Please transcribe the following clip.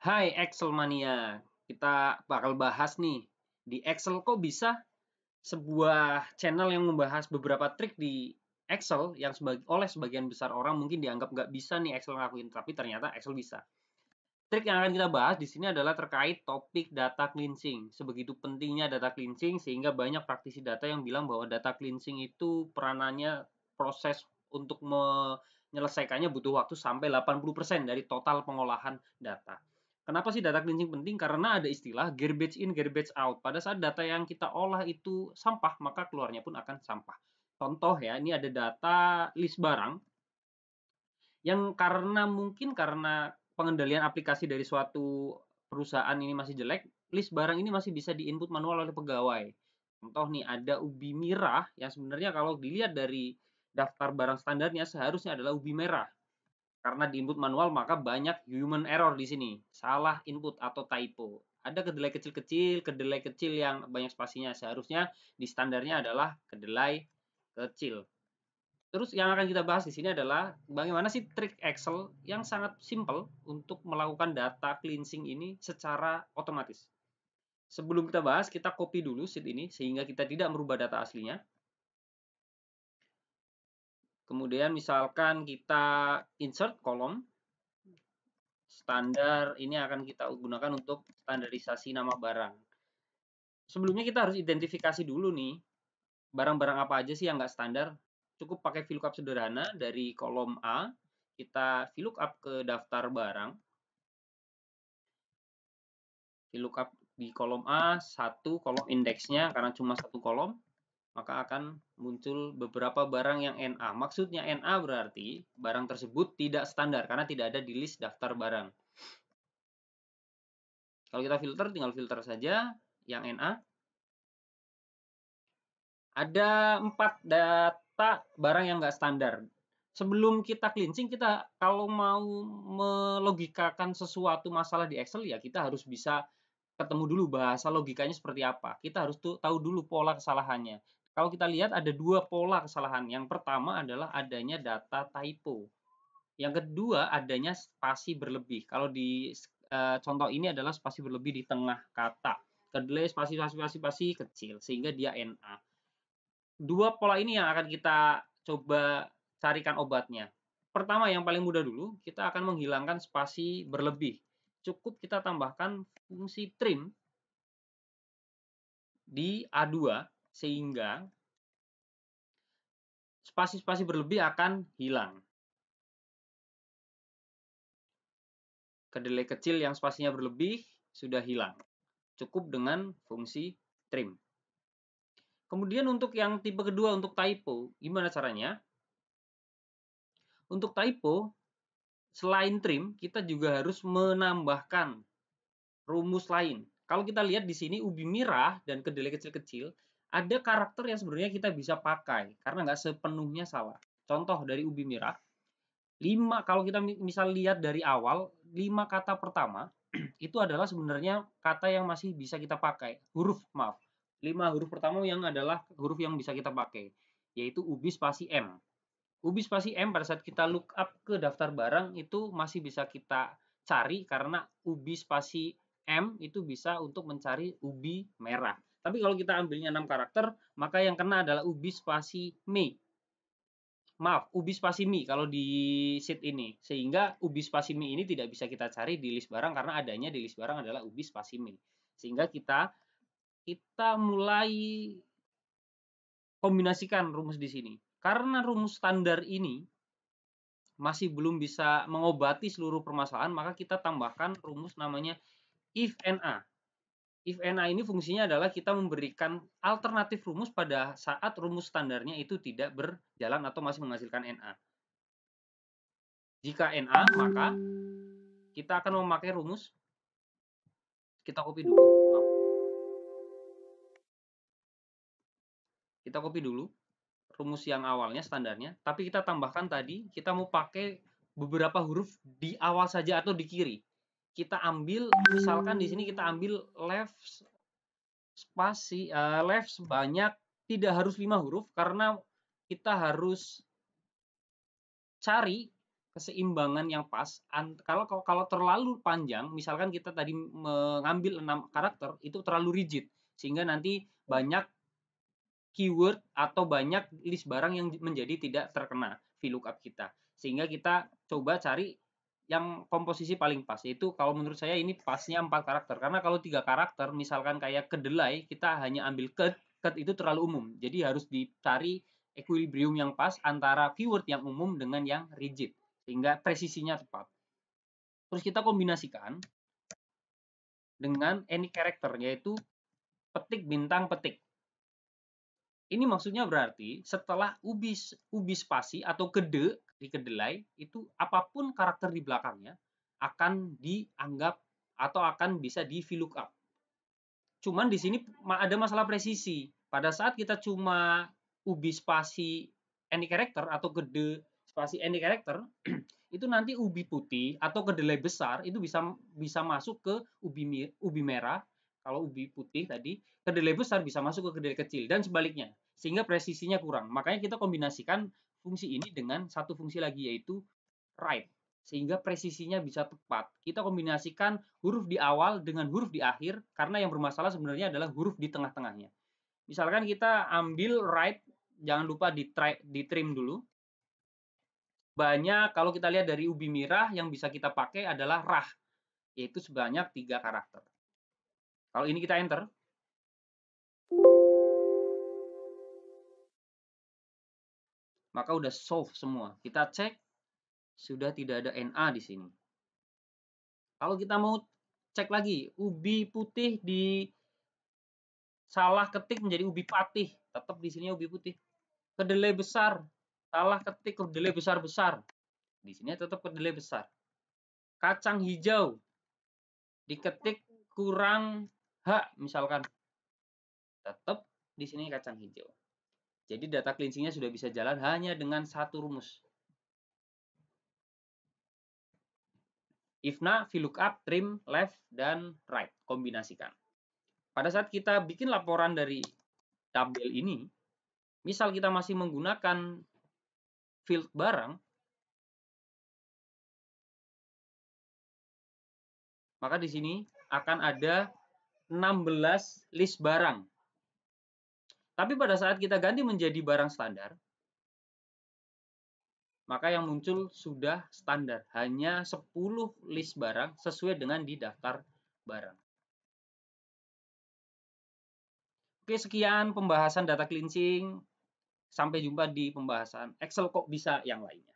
Hai Excel Mania, kita bakal bahas nih di Excel kok bisa sebuah channel yang membahas beberapa trik di Excel yang oleh sebagian besar orang mungkin dianggap nggak bisa nih Excel ngelakuin, tapi ternyata Excel bisa. Trik yang akan kita bahas di sini adalah terkait topik data cleansing. Sebegitu pentingnya data cleansing sehingga banyak praktisi data yang bilang bahwa data cleansing itu peranannya proses untuk menyelesaikannya butuh waktu sampai 80% dari total pengolahan data. Kenapa sih data cleansing penting? Karena ada istilah garbage in, garbage out. Pada saat data yang kita olah itu sampah, maka keluarnya pun akan sampah. Contoh ya, ini ada data list barang yang karena pengendalian aplikasi dari suatu perusahaan ini masih jelek, list barang ini masih bisa diinput manual oleh pegawai. Contoh nih, ada ubi merah yang sebenarnya kalau dilihat dari daftar barang standarnya seharusnya adalah ubi merah. Karena diinput manual maka banyak human error di sini, salah input atau typo. Ada kedelai kecil yang banyak spasinya. Seharusnya di standarnya adalah kedelai kecil. Terus yang akan kita bahas di sini adalah bagaimana sih trik Excel yang sangat simple untuk melakukan data cleansing ini secara otomatis. Sebelum kita bahas, kita copy dulu sheet ini sehingga kita tidak merubah data aslinya. Kemudian misalkan kita insert kolom standar, ini akan kita gunakan untuk standarisasi nama barang. Sebelumnya kita harus identifikasi dulu nih, barang-barang apa aja sih yang nggak standar. Cukup pakai VLOOKUP sederhana dari kolom A, kita VLOOKUP ke daftar barang. VLOOKUP di kolom A, satu kolom indeksnya, karena cuma satu kolom, maka akan muncul beberapa barang yang NA. Maksudnya NA berarti barang tersebut tidak standar, karena tidak ada di list daftar barang. Kalau kita filter, tinggal filter saja yang NA. Ada 4 data barang yang nggak standar. Sebelum kita cleansing, kita kalau mau melogikakan sesuatu masalah di Excel, ya kita harus bisa ketemu dulu bahasa logikanya seperti apa. Kita harus tahu dulu pola kesalahannya. Kalau kita lihat ada 2 pola kesalahan. Yang pertama adalah adanya data typo. Yang kedua adanya spasi berlebih. Kalau di contoh ini adalah spasi berlebih di tengah kata. Kedelai spasi kecil sehingga dia NA. Dua pola ini yang akan kita coba carikan obatnya. Pertama, yang paling mudah dulu, kita akan menghilangkan spasi berlebih. Cukup kita tambahkan fungsi trim di A2 sehingga spasi-spasi berlebih akan hilang. Kedelai kecil yang spasinya berlebih sudah hilang. Cukup dengan fungsi trim. Kemudian untuk yang tipe kedua, untuk typo, gimana caranya? Untuk typo, selain trim, kita juga harus menambahkan rumus lain. Kalau kita lihat di sini ubi merah dan kedelai kecil-kecil, ada karakter yang sebenarnya kita bisa pakai karena nggak sepenuhnya salah. Contoh dari ubi merah, 5 kalau kita misal lihat dari awal, 5 kata pertama itu adalah sebenarnya kata yang masih bisa kita pakai. Maaf. 5 huruf pertama yang adalah huruf yang bisa kita pakai, yaitu ubi spasi M. Ubi spasi M pada saat kita look up ke daftar barang itu masih bisa kita cari karena ubi spasi M itu bisa untuk mencari ubi merah. Tapi kalau kita ambilnya 6 karakter, maka yang kena adalah ubi spasi me. Maaf, ubi spasi mi kalau di sheet ini. Sehingga ubi spasi mi ini tidak bisa kita cari di list barang karena adanya di list barang adalah ubi spasi mi. Sehingga kita mulai kombinasikan rumus di sini. Karena rumus standar ini masih belum bisa mengobati seluruh permasalahan, maka kita tambahkan rumus namanya if NA. If NA ini fungsinya adalah kita memberikan alternatif rumus pada saat rumus standarnya itu tidak berjalan atau masih menghasilkan NA. Jika NA, maka kita akan memakai rumus, kita copy dulu, maaf. Kita copy dulu rumus yang awalnya standarnya, tapi kita tambahkan tadi, kita mau pakai beberapa huruf di awal saja atau di kiri. Kita ambil, misalkan di sini kita ambil left sebanyak, tidak harus 5 huruf karena kita harus cari keseimbangan yang pas. Kalau terlalu panjang, misalkan kita tadi mengambil 6 karakter, itu terlalu rigid, sehingga nanti banyak keyword atau banyak list barang yang menjadi tidak terkena VLOOKUP kita. Sehingga kita coba cari yang komposisi paling pas, yaitu kalau menurut saya ini pasnya 4 karakter. Karena kalau 3 karakter, misalkan kayak kedelai, kita hanya ambil ket itu terlalu umum. Jadi harus dicari equilibrium yang pas antara keyword yang umum dengan yang rigid, sehingga presisinya tepat. Terus kita kombinasikan dengan any character, yaitu petik bintang petik. Ini maksudnya berarti setelah ubi spasi atau kede di kedelai, itu apapun karakter di belakangnya akan dianggap atau akan bisa di VLOOKUP. Cuman di sini ada masalah presisi. Pada saat kita cuma ubi spasi any character atau kede spasi any character, itu nanti ubi putih atau kedelai besar itu bisa masuk ke ubi merah. Kalau ubi putih tadi, kedelai besar bisa masuk ke kedelai kecil dan sebaliknya, sehingga presisinya kurang. Makanya kita kombinasikan fungsi ini dengan satu fungsi lagi, yaitu write, sehingga presisinya bisa tepat. Kita kombinasikan huruf di awal dengan huruf di akhir, karena yang bermasalah sebenarnya adalah huruf di tengah-tengahnya. Misalkan kita ambil write, jangan lupa di trim dulu. Banyak, kalau kita lihat dari ubi merah, yang bisa kita pakai adalah rah, yaitu sebanyak 3 karakter. Kalau ini kita enter, maka udah solve semua. Kita cek, sudah tidak ada NA di sini. Kalau kita mau cek lagi, ubi putih di salah ketik menjadi ubi patih, tetap di sini ubi putih. Kedelai besar, salah ketik kedelai besar-besar, di sini tetap kedelai besar. Kacang hijau, diketik kurang H misalkan, tetap di sini kacang hijau. Jadi data cleansingnya sudah bisa jalan hanya dengan satu rumus. Ifna, VLOOKUP, trim, left, dan right. Kombinasikan. Pada saat kita bikin laporan dari tabel ini, misal kita masih menggunakan field barang, maka di sini akan ada 16 list barang. Tapi pada saat kita ganti menjadi barang standar, maka yang muncul sudah standar, hanya 10 list barang sesuai dengan di daftar barang. Oke, sekian pembahasan data cleansing. Sampai jumpa di pembahasan Excel kok bisa yang lainnya.